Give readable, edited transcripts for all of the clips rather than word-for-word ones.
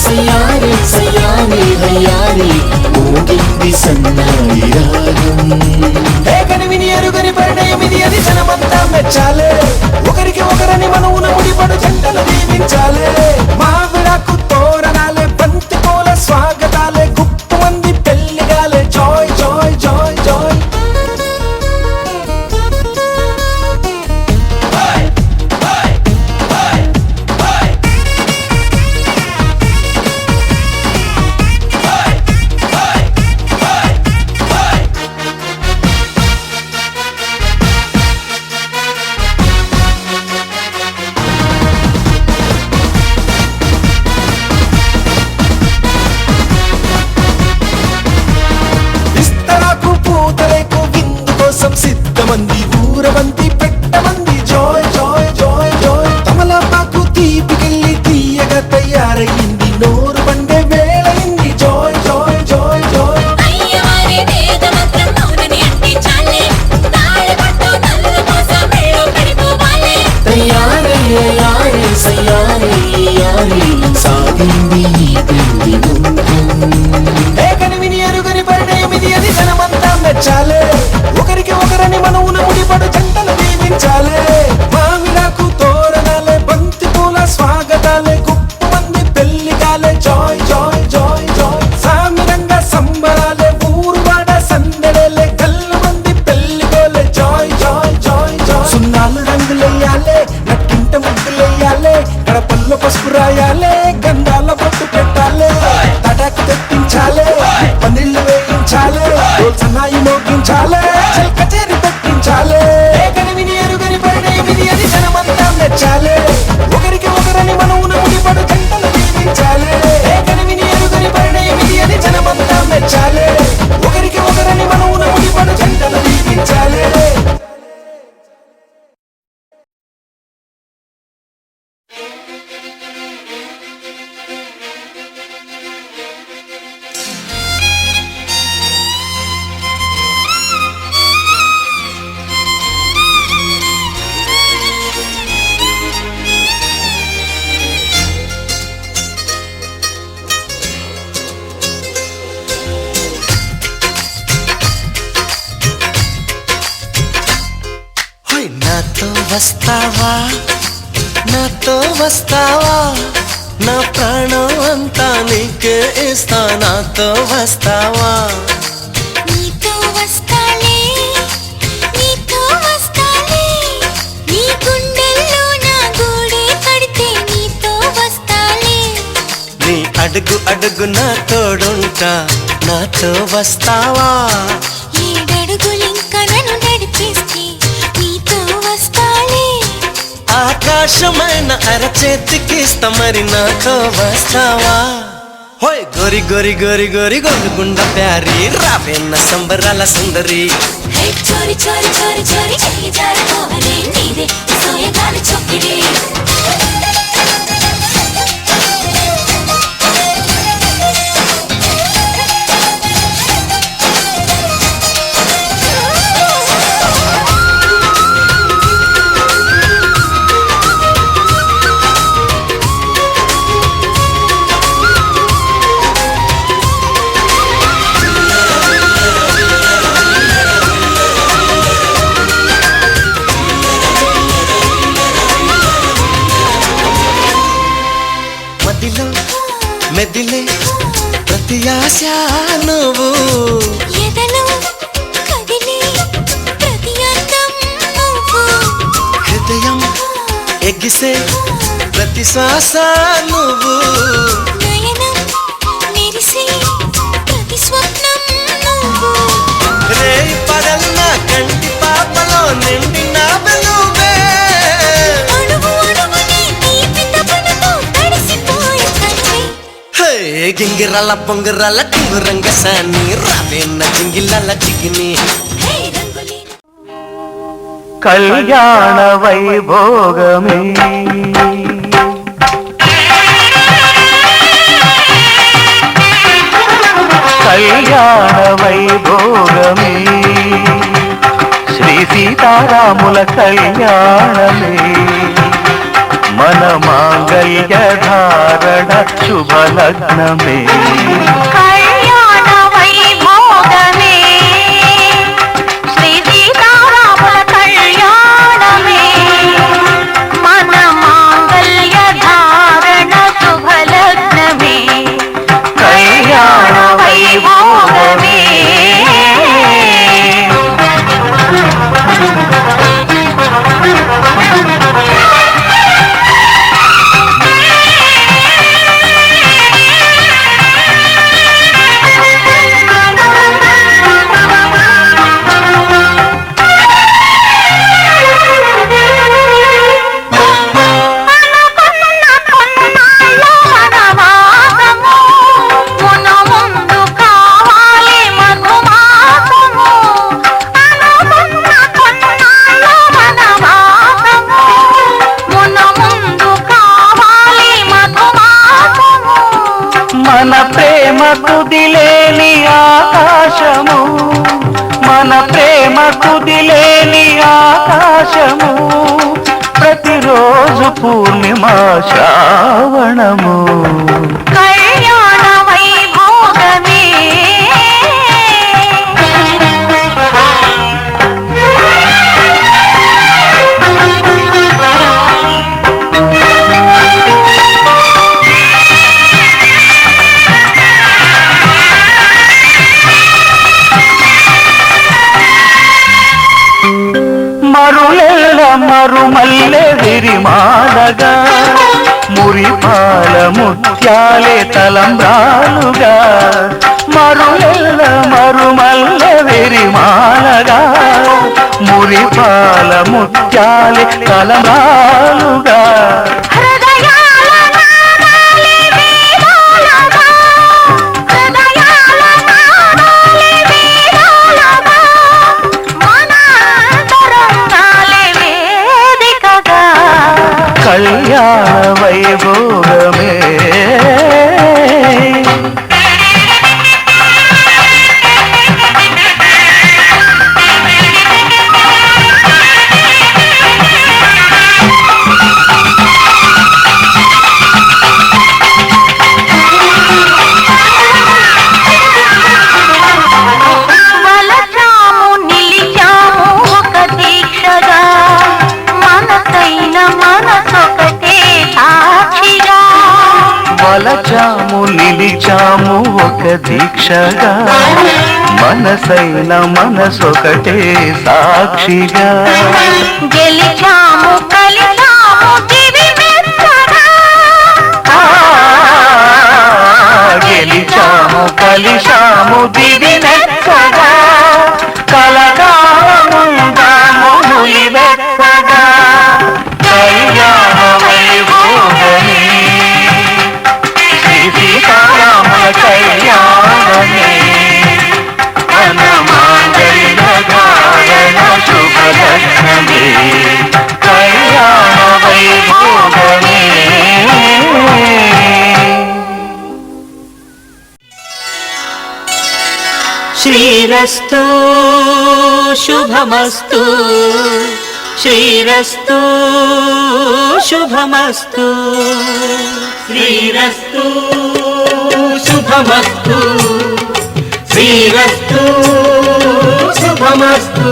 సయ్యారే సయ్యారే రయ్యారే ఊగింది సన్నాయి రాగం. కనివిని ఎరుగని పరిణయం ఇది, అది జనమంతా మెచ్చాలే. ఒకరికి ఒకరని మనవున ముడిపడు జంటలు దీవించాలే. మావిడాకు తోరణాలే, బంతి పూల స్వాగతాలే, గుప్పు మంది పెళ్లిగాలే. Joy joy joy joy. సిద్ధమంది ఊరవంతి పెట్టమంది. Joy joy joy joy. తమలపాకు తీపికెళ్ళి తీయగా తయారయ్యింది, నోరు పండే వేళయింది. Joy joy joy joy. తయారే యారే సయ్యారే యారే సాగింది ఈ పెళ్లి బంధం. కనివిని ఎరుగని పరిణయం ఇది, అది జనమంతా మెచ్చాలే. ఒకరికి ఒకరని మనవున ముడిపడు జంటలు దీవించాలే. మావిడాకు తోరణాలే, బంతి పూల స్వాగతాలే, గుప్పు మంది పెళ్లిగాలే. Joy joy joy joy. సామిరంగా సంబరాలే, ఊరువాడ సందడేలే, గల్లు మంది పెళ్లిగోలే. Joy joy joy joy. సున్నాలు రంగులెయ్యాలే, నట్టింట ముగ్గులెయ్యాలే, గడపల్లో పసుపు రాయాలే, గంధాల బొట్టు పెట్టాలే, తటాకు తెప్పించాలే, పందిళ్ళు వేయించాలే, సన్నాయి మోగించాలే, కచేరి పెట్టించాలే. కనివిని ఎరుగని పరిణయం ఇది, అది జనమంతా మెచ్చాలే. ఒకరికి ఒకరని మనవున ముడిపడు జంటలు దీవించాలే. కనివిని ఎరుగని పరిణయం ఇది, అది జనమంతా మెచ్చాలే. ఒకరికి ఒకరని మనవున ముడిపడు జంటలు దీవించాలే. నాతో వస్తావా, నాతో వస్తావా, నా ప్రాణం అంతా నీకే ఇస్తా. నాతో వస్తావా, నీతో వస్తాలే, నీతో వస్తాలే, నీ గుండెల్లో నా గూడే కడితే నీతో వస్తాలే. నీ అడుగు అడుగు నా తోడుంటా. నాతో వస్తావా, ఏడడుగులింకా నన్ను నడిపిస్తే నీతో వస్తాలే. ఆకాశమైన అరచేతికిస్తా, మరి నాతో వస్తావా. హోయ్ గోరి గోరి గోరి గోరి గోరుగుండ ప్యారి, రావేన్న సంబరాల సుందరి. చోరి చోరి చోరి చోరి చెయ్యి జారకోవలే, నీదే సోయగాల చొక్కిడే. మెదిలే ప్రతి ఆశ నువ్వు, ఎదలో కదిలే ప్రతి అందం నువ్వు, హృదయం ఎగిసే ప్రతి శ్వాస నువ్వు, నయనం మెరిసే ప్రతి స్వప్నం నువ్వు. రేయి పడన్న కంటి పాపలో నిండిన వెలుగే, అడుగు అడుగునే తీపి తపనతో తడిసిపోయే కన్నే. గింగిరాల పొంగిరాల టింగురంగ సాని, రావేన్న జింగిలాల చిగిని. కళ్యాణ వైభోగమే కళ్యాణ వైభోగమే శ్రీ సీతారాముల కళ్యాణమే మన మాంగళ్య ధారణ శుభలగ్నమే కళ్యాణ వైభోగమే శ్రీ సీతారాముల కళ్యాణమే మన మాంగళ్య ధారణ శుభలగ్నమే కళ్యాణ వైభోగమే మన ప్రేమ కుదిలేని ఆకాశము మన ప్రేమ కుదిలేని ఆకాశము ప్రతిరోజు పూర్ణిమ శ్రావణము కళ్యాణ వైభోగమే మరులెల్ల మరుమల్లె విరిమాలగా మురిపాల ముత్యాలే తలంబ్రాలుగా మరులెల్ల మరుమల్లె విరిమాలగా మురిపాల ముత్యాలే తలంబ్రాలుగా హృదయాల నాదాలే వేదాలుగా హృదయాల నాదాలే వేదాలుగా మన తరంగాలే వేదికగా కళ్యాణ వైభోగమే వలచాము నిలిచాము ఒక దీక్షగా మనసైన మనసొకటే సాక్షిగా వలచాము నిలిచాము ఒక దీక్షగా మనసైన మనసొకటే సాక్షిగా గెలిచాము కలిచాము దివి మెత్తగా గెలిచాము కలిశాము దివి నెక్కగా కలకాలముందాము నులివెత్తగా కళ్యాణ వైభోగమే శ్రీ సీతారాముల కళ్యాణమే మన మాంగళ్య ధారణ శుభలగ్నమే కళ్యాణ వైభోగమే శ్రీరస్తు శుభమస్తు శ్రీరస్తు శుభమస్తు శ్రీరస్తు శుభమస్తు శ్రీరస్తు శుభమస్తు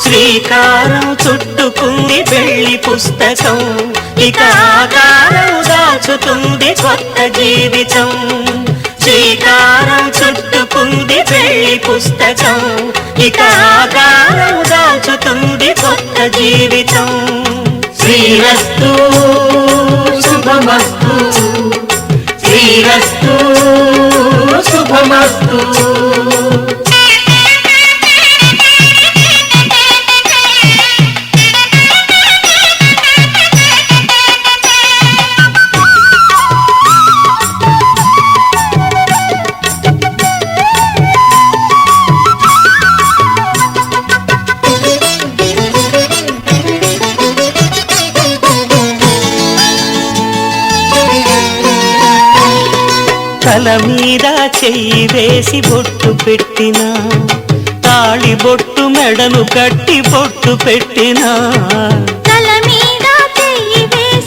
శ్రీకారం చుట్టుకుంది పెళ్లి పుస్తకం ఇక ఆకారం దాచుతుంది కొత్త జీవితం శ్రీకారం చుట్టుకుంది పెళ్లి పుస్తకం ఇక ఆకారం దాచుతుంది కొత్త జీవితం శ్రీరస్తు శుభమస్తు శ్రీరస్తు శుభమస్తు తల మీద చెయ్యి వేసి బొట్టు పెట్టినా తాళి బొట్టు మెడను కట్టి బొట్టు పెట్టినా తల మీద చెయ్యి వేసి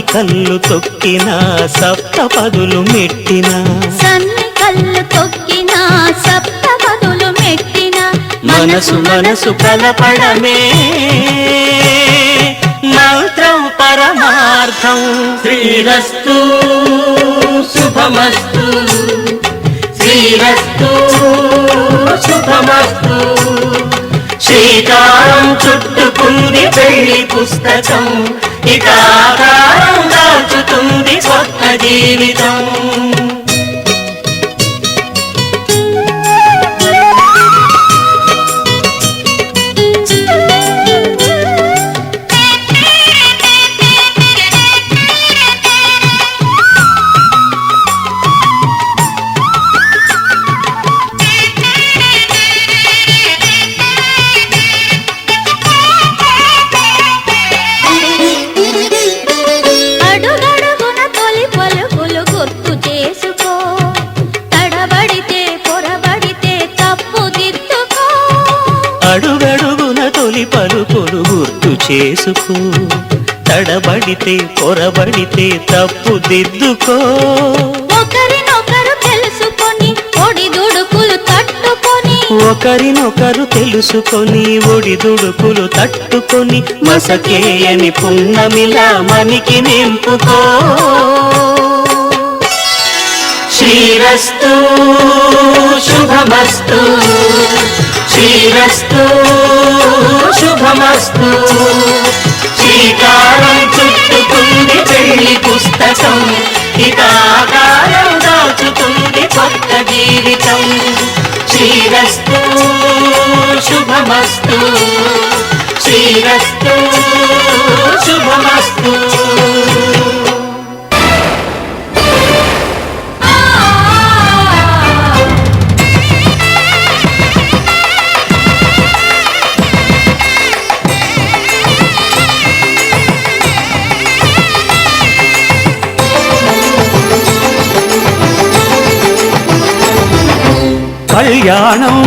సన్ని కళ్ళు తొక్కిన సప్తపదులు మెట్టిన సన్ని కళ్ళు తొక్కిన సప్తపదులు మెట్టిన మనసు మనసు కలపడమే మంత్రం పరమార్థం. శ్రీరస్తు శుభమస్తు శ్రీరస్తు శుభమస్తు. శ్రీకారం చుట్టుకుంది పెళ్లి పుస్తకం, ఇక ఆకారం దాచుతుంది కొత్త జీవితం. అడుగడుగున తొలి పలుకులు గుర్తు చేసుకో, తడబడితే పొరబడితే తప్పు దిద్దుకో. ఒకరినొకరు తెలుసుకొని ఒడిదుడుకులు తట్టుకొని ఒకరినొకరు తెలుసుకొని ఒడిదుడుకులు తట్టుకొని మసకేయని పున్నమిలా మనికి నింపుకో. శ్రీరస్తు శుభమస్తు శ్రీరస్తు శుభమస్తు. శ్రీకారం చుట్టుకుంది పెళ్లి పుస్తకం, ఇక ఆకారం దాచుతుంది కొత్త జీవితం. శ్రీరస్తు శుభమస్తు శ్రీరస్తు శుభమస్తు. కళ్యాణం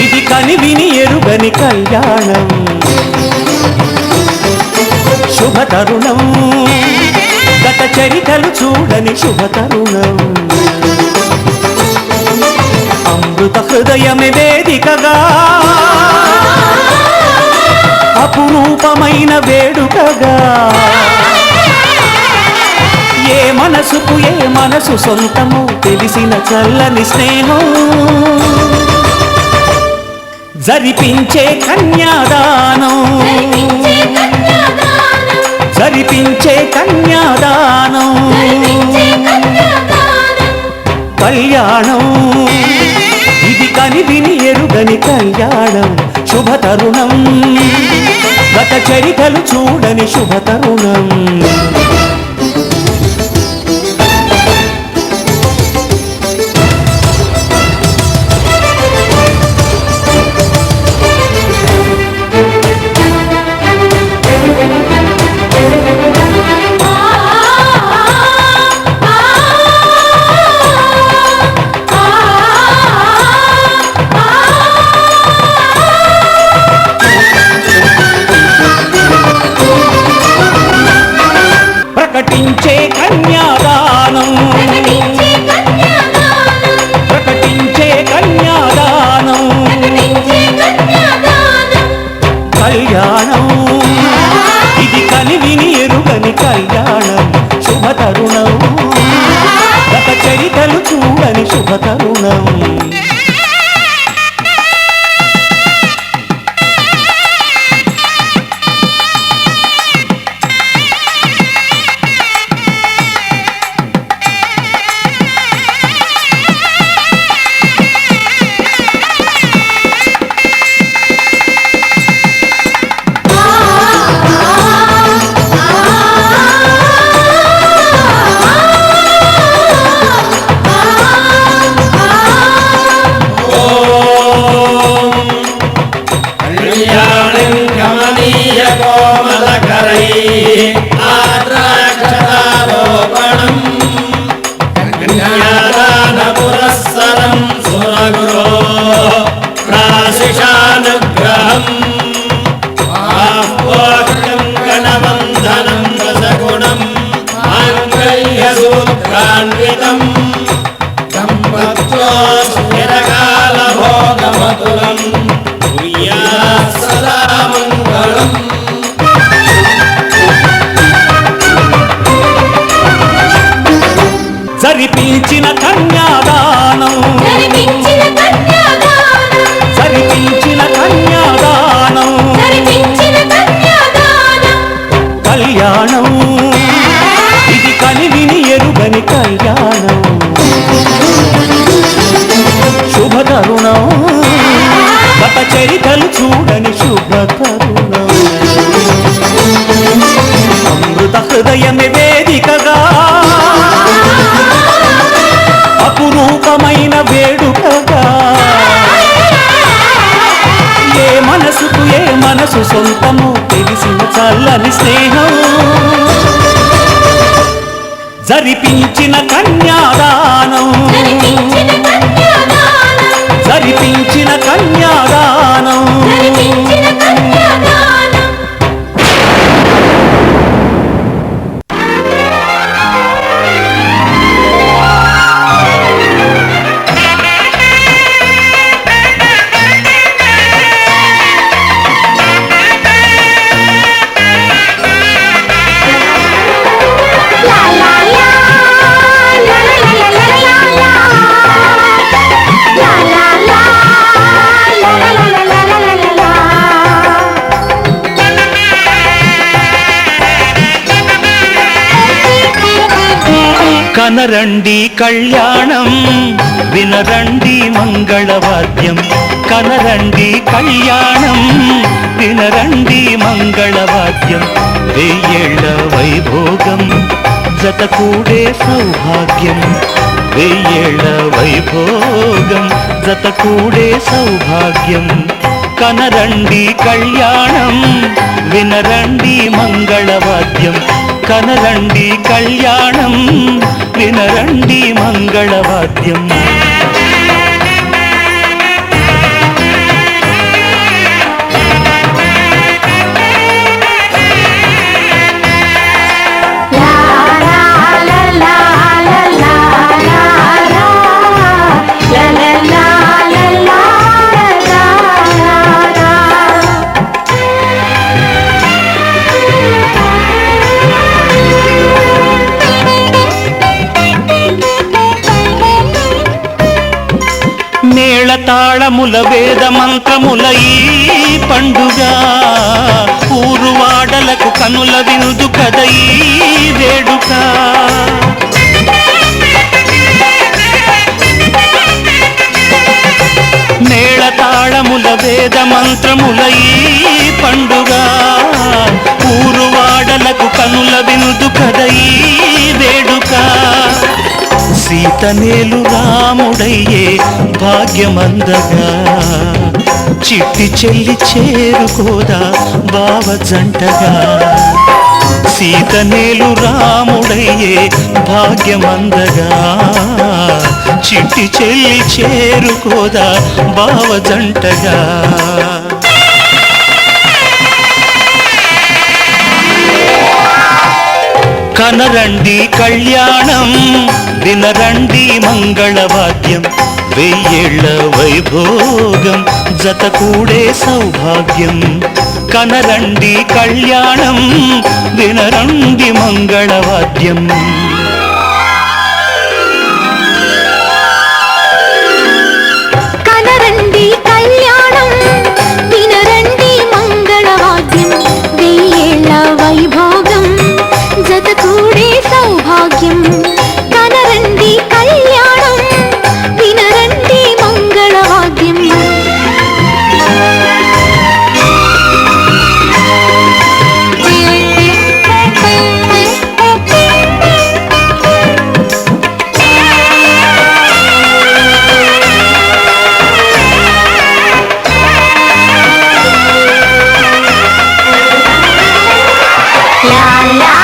ఇది కనివిని ఎరుగని కళ్యాణం, శుభతరుణం గత చరితలు చూడని శుభతరుణం. అమృత హృదయమే వేదికగా అపురూపమైన వేడుకగా, ఏ మనసుకు ఏ మనసు సొంతము తెలిసిన చల్లని స్నేహం. జరిపించే కన్యాదానం జరిపించే కన్యాదానం. కళ్యాణం ఇది కనివిని ఎరుగని కళ్యాణం, శుభతరుణం గత చరితలు చూడని శుభతరుణం. ప్రకటించే కన్యాదానం ప్రకటించే కన్యాదానం. కళ్యాణం ఇది కనివిని ఎరుగని కళ్యాణం, శుభతరుణం గత చరితలు చూడని శుభతరుణం. గణవంధనం రసగుణ తరుణం అమృత హృదయమే వేదికగా అపురూపమైన వేడుకగా ఏ మనసు సొంతము తెలిసిన చల్లని స్నేహం జరిపించిన కన్యాదానం జరిపించిన కన్యాదానం కనరండి కళ్యాణం వినరండి మంగళవాద్యం కనరండి కళ్యాణం వినరండి మంగళవాద్యం వెయ్యేళ్ల వైభోగం జతకూడే సౌభాగ్యం వెయ్యేళ్ల వైభోగం జతకూడే సౌభాగ్యం కనరండి కళ్యాణం వినరండి మంగళవాద్యం కనరండి కళ్యాణం వినరండి మంగళవాద్యం మేళతాళముల వేద మంత్రముల ఈ పండుగ ఊరువాడలకు కనుల వినుదు కద ఈ వేడుక మేళతాళముల వేద మంత్రముల ఈ పండుగ ఊరువాడలకు కనుల వినుదు కద ఈ వేడుక సీతనేలు రాముడయ్యే భాగ్యమందగా చిట్టి చెల్లి చేరుకోదా బావ జంటగా సీతనేలు రాముడయ్యే భాగ్యమందగా చిట్టి చెల్లి చేరుకోదా బావ జంటగా కనరండి కళ్యాణం వినరండి మంగళవాద్యం వెయ్యేళ్ల వైభోగం జతకూడే సౌభాగ్యం కనరండి కళ్యాణం వినరండి మంగళవాద్యం కనరండి కళ్యాణం వినరండి మంగళవాద్యం వెయ్యేళ్ల వైభోగం జతకూడే సౌభాగ్యం కనరండి కళ్యాణం వినరండి మంగళవాద్యం la la